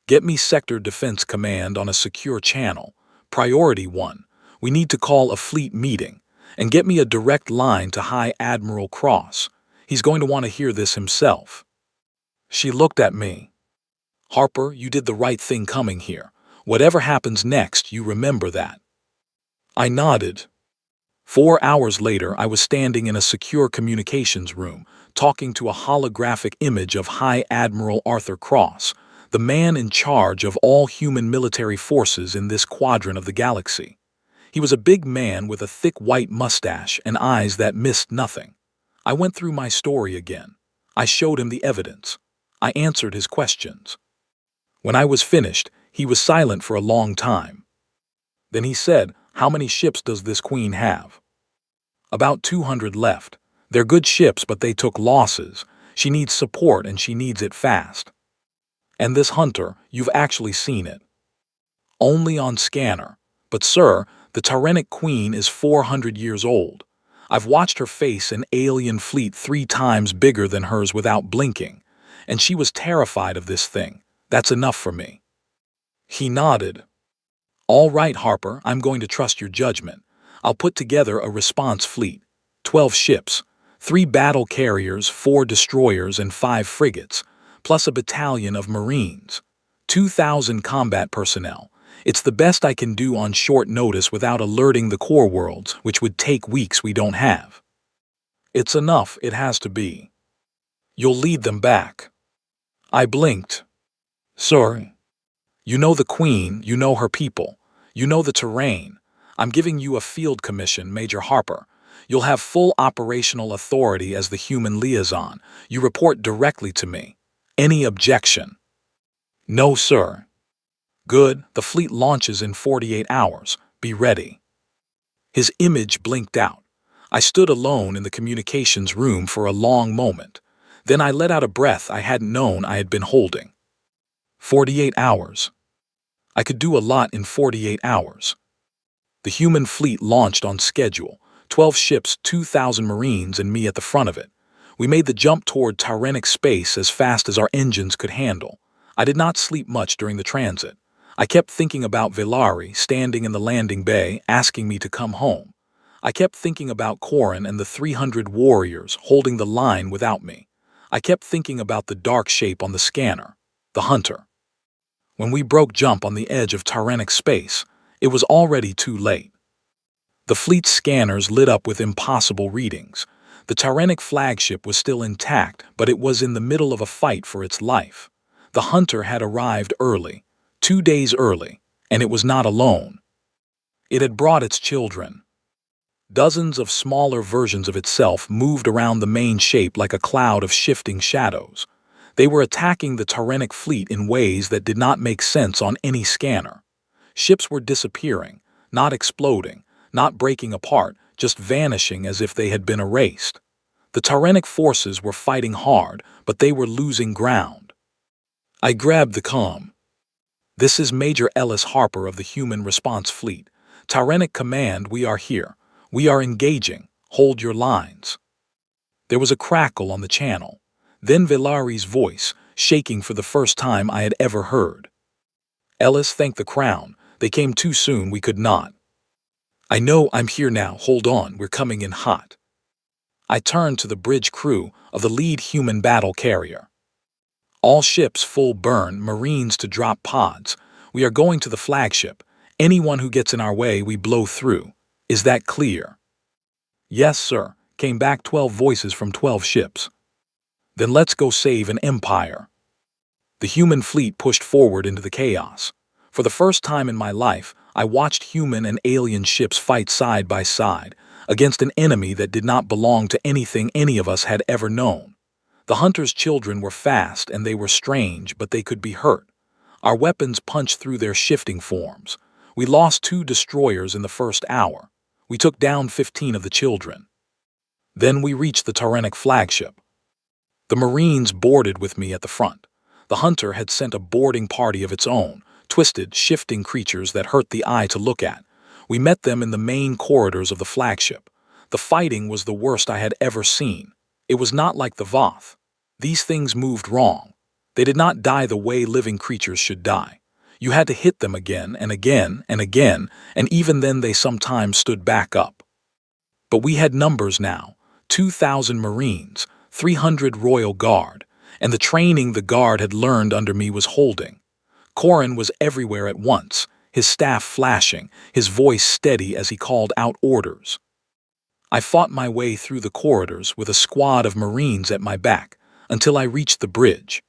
Get me Sector Defense Command on a secure channel. Priority 1. We need to call a fleet meeting. And get me a direct line to High Admiral Cross. He's going to want to hear this himself. She looked at me. Harper, you did the right thing coming here. Whatever happens next, you remember that. I nodded. 4 hours later, I was standing in a secure communications room, talking to a holographic image of High Admiral Arthur Cross, the man in charge of all human military forces in this quadrant of the galaxy. He was a big man with a thick white mustache and eyes that missed nothing. I went through my story again. I showed him the evidence. I answered his questions. When I was finished, he was silent for a long time. Then he said, "How many ships does this queen have?" About 200 left. They're good ships, but they took losses. She needs support and she needs it fast. And this hunter, you've actually seen it. Only on scanner. But sir, the Tyrrenic Queen is 400 years old. I've watched her face an alien fleet 3 times bigger than hers without blinking. And she was terrified of this thing. That's enough for me. He nodded. All right, Harper, I'm going to trust your judgment. I'll put together a response fleet. 12 ships, 3 battle carriers, 4 destroyers, and 5 frigates, plus a battalion of Marines. 2,000 combat personnel. It's the best I can do on short notice without alerting the core worlds, which would take weeks we don't have. It's enough, it has to be. You'll lead them back. I blinked. Sir, you know the Queen, you know her people, you know the terrain. I'm giving you a field commission, Major Harper. You'll have full operational authority as the human liaison. You report directly to me. Any objection? No, sir. Good, the fleet launches in 48 hours. Be ready. His image blinked out. I stood alone in the communications room for a long moment. Then I let out a breath I hadn't known I had been holding. 48 hours. I could do a lot in 48 hours. The human fleet launched on schedule, 12 ships, 2,000 Marines, and me at the front of it. We made the jump toward Tyranic space as fast as our engines could handle. I did not sleep much during the transit. I kept thinking about Velari standing in the landing bay, asking me to come home. I kept thinking about Corin and the 300 warriors holding the line without me. I kept thinking about the dark shape on the scanner, the hunter. When we broke jump on the edge of Tyranic space, it was already too late. The fleet's scanners lit up with impossible readings. The Tyranic flagship was still intact, but it was in the middle of a fight for its life. The hunter had arrived early, 2 days early, and it was not alone. It had brought its children. Dozens of smaller versions of itself moved around the main shape like a cloud of shifting shadows. They were attacking the Tyranic fleet in ways that did not make sense on any scanner. Ships were disappearing, not exploding, not breaking apart, just vanishing as if they had been erased. The Tyranic forces were fighting hard, but they were losing ground. I grabbed the comm. This is Major Ellis Harper of the Human Response Fleet. Tyranic Command, we are here. We are engaging. Hold your lines. There was a crackle on the channel. Then Velari's voice, shaking for the first time I had ever heard. Ellis, thank the crown. They came too soon, we could not. I know, I'm here now, hold on, we're coming in hot. I turned to the bridge crew of the lead human battle carrier. All ships full burn, Marines to drop pods. We are going to the flagship. Anyone who gets in our way, we blow through. Is that clear? Yes, sir, came back 12 voices from 12 ships. Then let's go save an empire. The human fleet pushed forward into the chaos. For the first time in my life, I watched human and alien ships fight side by side against an enemy that did not belong to anything any of us had ever known. The hunter's children were fast and they were strange, but they could be hurt. Our weapons punched through their shifting forms. We lost 2 destroyers in the first hour. We took down 15 of the children. Then we reached the Tyranic flagship. The Marines boarded with me at the front. The hunter had sent a boarding party of its own, twisted, shifting creatures that hurt the eye to look at. We met them in the main corridors of the flagship. The fighting was the worst I had ever seen. It was not like the Voth. These things moved wrong. They did not die the way living creatures should die. You had to hit them again and again and again, and even then they sometimes stood back up. But we had numbers now, 2,000 Marines, 300 Royal Guard, and the training the Guard had learned under me was holding. Corin was everywhere at once, his staff flashing, his voice steady as he called out orders. I fought my way through the corridors with a squad of Marines at my back until I reached the bridge.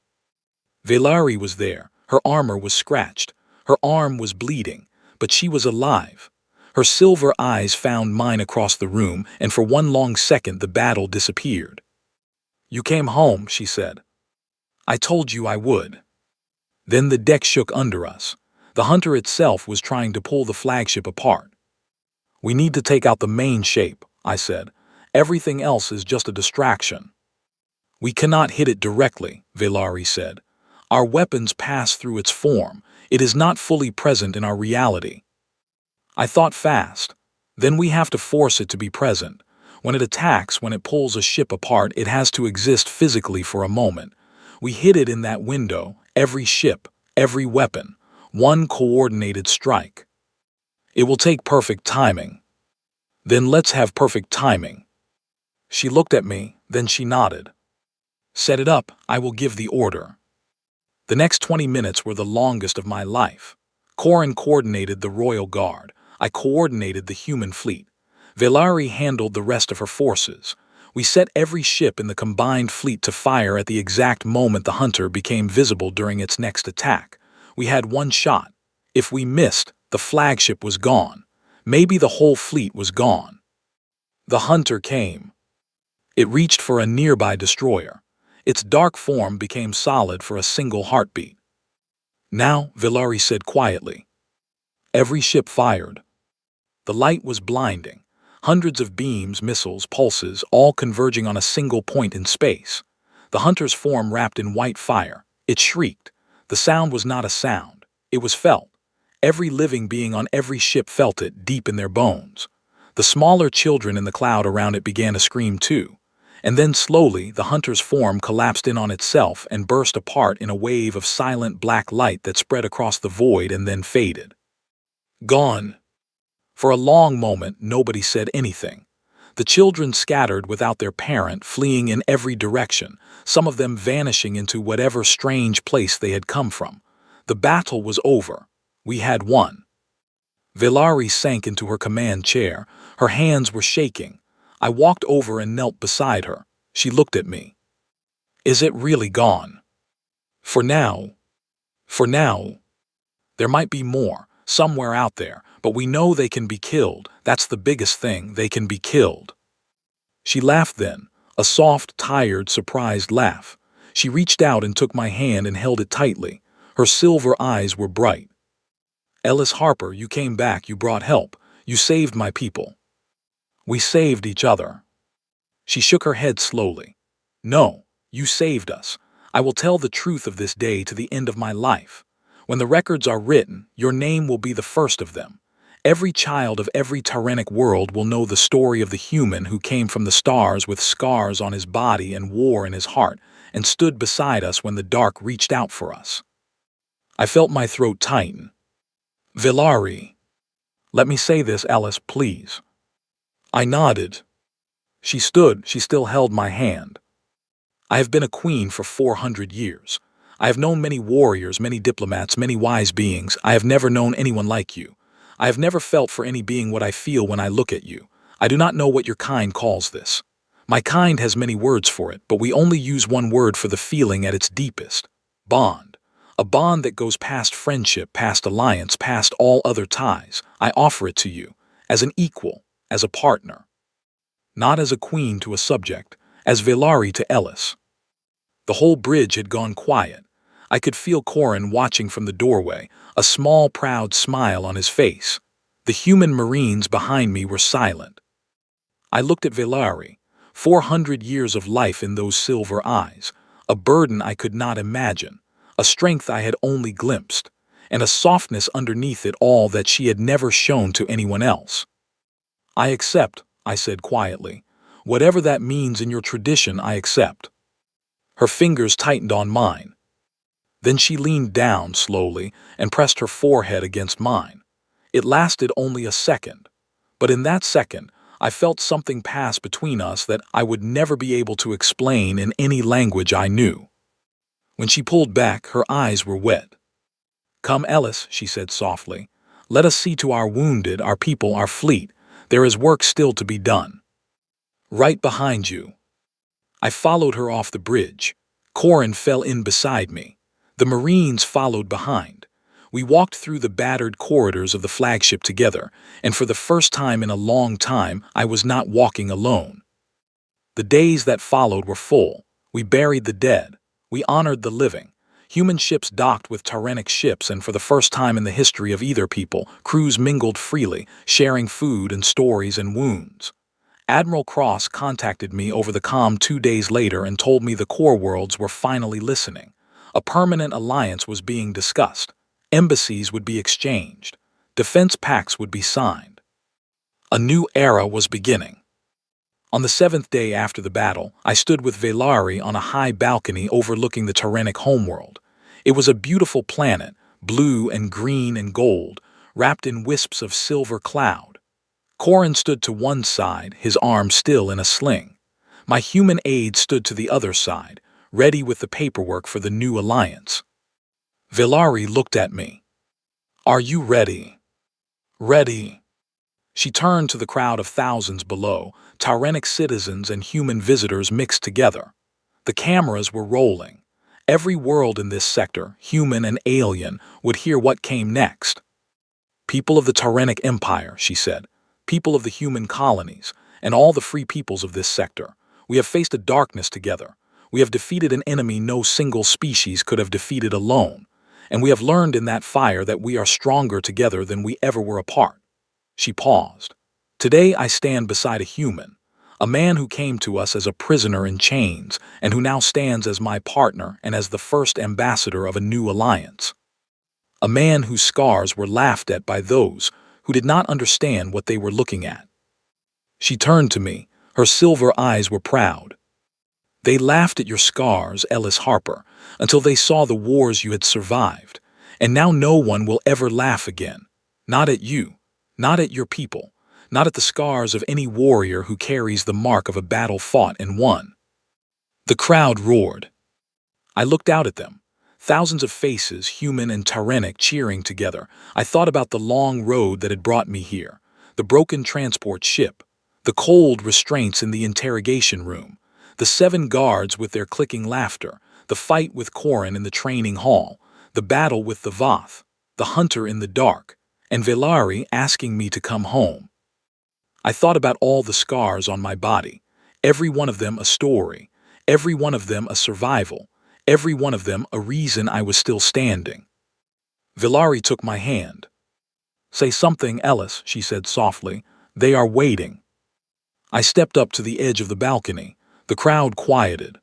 Velari was there. Her armor was scratched. Her arm was bleeding, but she was alive. Her silver eyes found mine across the room, and for one long second the battle disappeared. You came home, she said. I told you I would. Then the deck shook under us. The hunter itself was trying to pull the flagship apart. We need to take out the main shape, I said. Everything else is just a distraction. We cannot hit it directly, Velari said. Our weapons pass through its form. It is not fully present in our reality. I thought fast. Then we have to force it to be present. When it attacks, when it pulls a ship apart, it has to exist physically for a moment. We hit it in that window, every ship, every weapon, one coordinated strike. It will take perfect timing. Then let's have perfect timing. She looked at me, then she nodded. Set it up, I will give the order. The next 20 minutes were the longest of my life. Corin coordinated the Royal Guard. I coordinated the human fleet. Velari handled the rest of her forces. We set every ship in the combined fleet to fire at the exact moment the hunter became visible during its next attack. We had one shot. If we missed, the flagship was gone. Maybe the whole fleet was gone. The hunter came. It reached for a nearby destroyer. Its dark form became solid for a single heartbeat. Now, Velari said quietly. Every ship fired. The light was blinding. Hundreds of beams, missiles, pulses, all converging on a single point in space. The hunter's form wrapped in white fire. It shrieked. The sound was not a sound. It was felt. Every living being on every ship felt it deep in their bones. The smaller children in the cloud around it began to scream too. And then slowly, the hunter's form collapsed in on itself and burst apart in a wave of silent black light that spread across the void and then faded. Gone. For a long moment, nobody said anything. The children scattered without their parent, fleeing in every direction, some of them vanishing into whatever strange place they had come from. The battle was over. We had won. Velari sank into her command chair. Her hands were shaking. I walked over and knelt beside her. She looked at me. Is it really gone? For now. For now. There might be more, somewhere out there, but we know they can be killed. That's the biggest thing, they can be killed. She laughed then, a soft, tired, surprised laugh. She reached out and took my hand and held it tightly. Her silver eyes were bright. Ellis Harper, you came back, you brought help. You saved my people. We saved each other. She shook her head slowly. No, you saved us. I will tell the truth of this day to the end of my life. When the records are written, your name will be the first of them. Every child of every tyrannic world will know the story of the human who came from the stars with scars on his body and war in his heart, and stood beside us when the dark reached out for us. I felt my throat tighten. Velari. Let me say this, Ellis, please. I nodded. She stood, she still held my hand. I have been a queen for 400 years. I have known many warriors, many diplomats, many wise beings. I have never known anyone like you. I have never felt for any being what I feel when I look at you. I do not know what your kind calls this. My kind has many words for it, but we only use one word for the feeling at its deepest. Bond. A bond that goes past friendship, past alliance, past all other ties. I offer it to you, as an equal, as a partner. Not as a queen to a subject, as Velari to Ellis. The whole bridge had gone quiet. I could feel Corin watching from the doorway, a small, proud smile on his face. The human marines behind me were silent. I looked at Velari, 400 years of life in those silver eyes, a burden I could not imagine, a strength I had only glimpsed, and a softness underneath it all that she had never shown to anyone else. I accept, I said quietly. Whatever that means in your tradition, I accept. Her fingers tightened on mine. Then she leaned down slowly and pressed her forehead against mine. It lasted only a second, but in that second, I felt something pass between us that I would never be able to explain in any language I knew. When she pulled back, her eyes were wet. Come, Ellis, she said softly. Let us see to our wounded, our people, our fleet. There is work still to be done. Right behind you. I followed her off the bridge. Corin fell in beside me. The Marines followed behind. We walked through the battered corridors of the flagship together, and for the first time in a long time, I was not walking alone. The days that followed were full. We buried the dead. We honored the living. Human ships docked with tyrannic ships, and for the first time in the history of either people, crews mingled freely, sharing food and stories and wounds. Admiral Cross contacted me over the comm 2 days later and told me the core worlds were finally listening. A permanent alliance was being discussed. Embassies would be exchanged. Defense pacts would be signed. A new era was beginning. On the 7th day after the battle, I stood with Velari on a high balcony overlooking the tyrannic homeworld. It was a beautiful planet, blue and green and gold, wrapped in wisps of silver cloud. Corin stood to one side, his arm still in a sling. My human aide stood to the other side, ready with the paperwork for the new alliance. Velari looked at me. Are you ready? Ready. She turned to the crowd of thousands below, tyrannic citizens and human visitors mixed together. The cameras were rolling. Every world in this sector, human and alien, would hear what came next. People of the tyrannic empire, she said, people of the human colonies, and all the free peoples of this sector, we have faced a darkness together. We have defeated an enemy no single species could have defeated alone, and we have learned in that fire that we are stronger together than we ever were apart. She paused. Today I stand beside a human, a man who came to us as a prisoner in chains and who now stands as my partner and as the first ambassador of a new alliance. A man whose scars were laughed at by those who did not understand what they were looking at. She turned to me. Her silver eyes were proud. They laughed at your scars, Ellis Harper, until they saw the wars you had survived. And now no one will ever laugh again. Not at you, not at your people, not at the scars of any warrior who carries the mark of a battle fought and won. The crowd roared. I looked out at them. Thousands of faces, human and tyrannic, cheering together. I thought about the long road that had brought me here, the broken transport ship, the cold restraints in the interrogation room, the 7 guards with their clicking laughter, the fight with Corin in the training hall, the battle with the Voth, the hunter in the dark, and Velari asking me to come home. I thought about all the scars on my body, every one of them a story, every one of them a survival, every one of them a reason I was still standing. Velari took my hand. "Say something, Ellis," she said softly. "They are waiting." I stepped up to the edge of the balcony. The crowd quieted.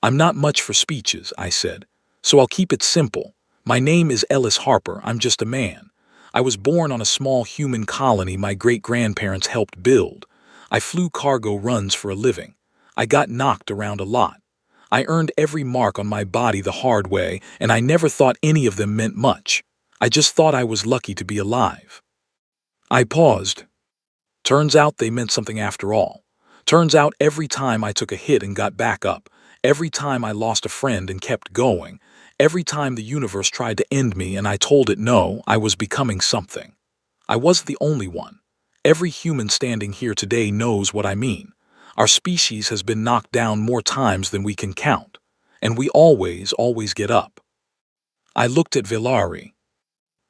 "I'm not much for speeches," I said, "so I'll keep it simple. My name is Ellis Harper. I'm just a man. I was born on a small human colony my great-grandparents helped build. I flew cargo runs for a living. I got knocked around a lot. I earned every mark on my body the hard way, and I never thought any of them meant much. I just thought I was lucky to be alive." I paused. Turns out they meant something after all. Turns out every time I took a hit and got back up, every time I lost a friend and kept going, every time the universe tried to end me and I told it no, I was becoming something. I wasn't the only one. Every human standing here today knows what I mean. Our species has been knocked down more times than we can count, and we always get up. I looked at Velari.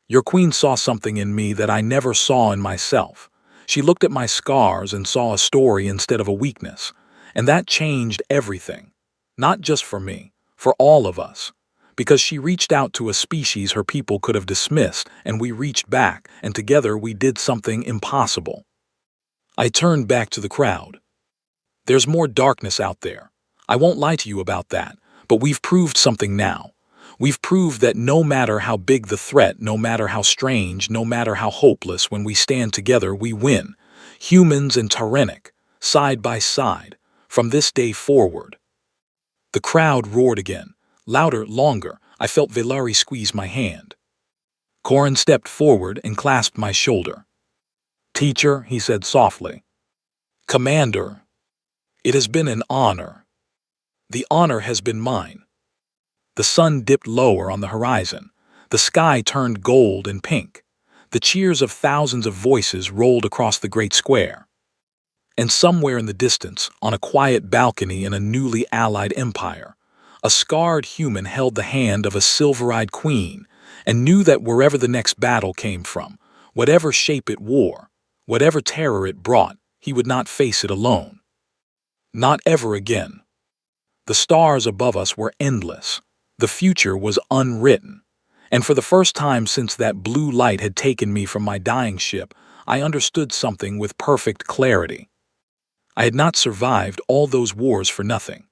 Your queen saw something in me that I never saw in myself. She looked at my scars and saw a story instead of a weakness, and that changed everything. Not just for me, for all of us. Because she reached out to a species her people could have dismissed, and we reached back, and together we did something impossible. I turned back to the crowd. There's more darkness out there. I won't lie to you about that, but we've proved something now. We've proved that no matter how big the threat, no matter how strange, no matter how hopeless, when we stand together, we win. Humans and tyrannic, side by side, from this day forward. The crowd roared again, louder, longer. I felt Velari squeeze my hand. Corin stepped forward and clasped my shoulder. "Teacher," he said softly. "Commander, it has been an honor. The honor has been mine." The sun dipped lower on the horizon. The sky turned gold and pink. The cheers of thousands of voices rolled across the great square. And somewhere in the distance, on a quiet balcony in a newly allied empire, a scarred human held the hand of a silver-eyed queen and knew that wherever the next battle came from, whatever shape it wore, whatever terror it brought, he would not face it alone. Not ever again. The stars above us were endless. The future was unwritten. And for the first time since that blue light had taken me from my dying ship, I understood something with perfect clarity. I had not survived all those wars for nothing.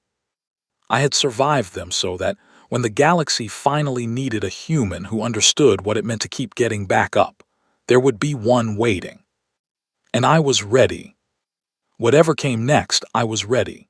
I had survived them so that, when the galaxy finally needed a human who understood what it meant to keep getting back up, there would be one waiting. And I was ready. Whatever came next, I was ready.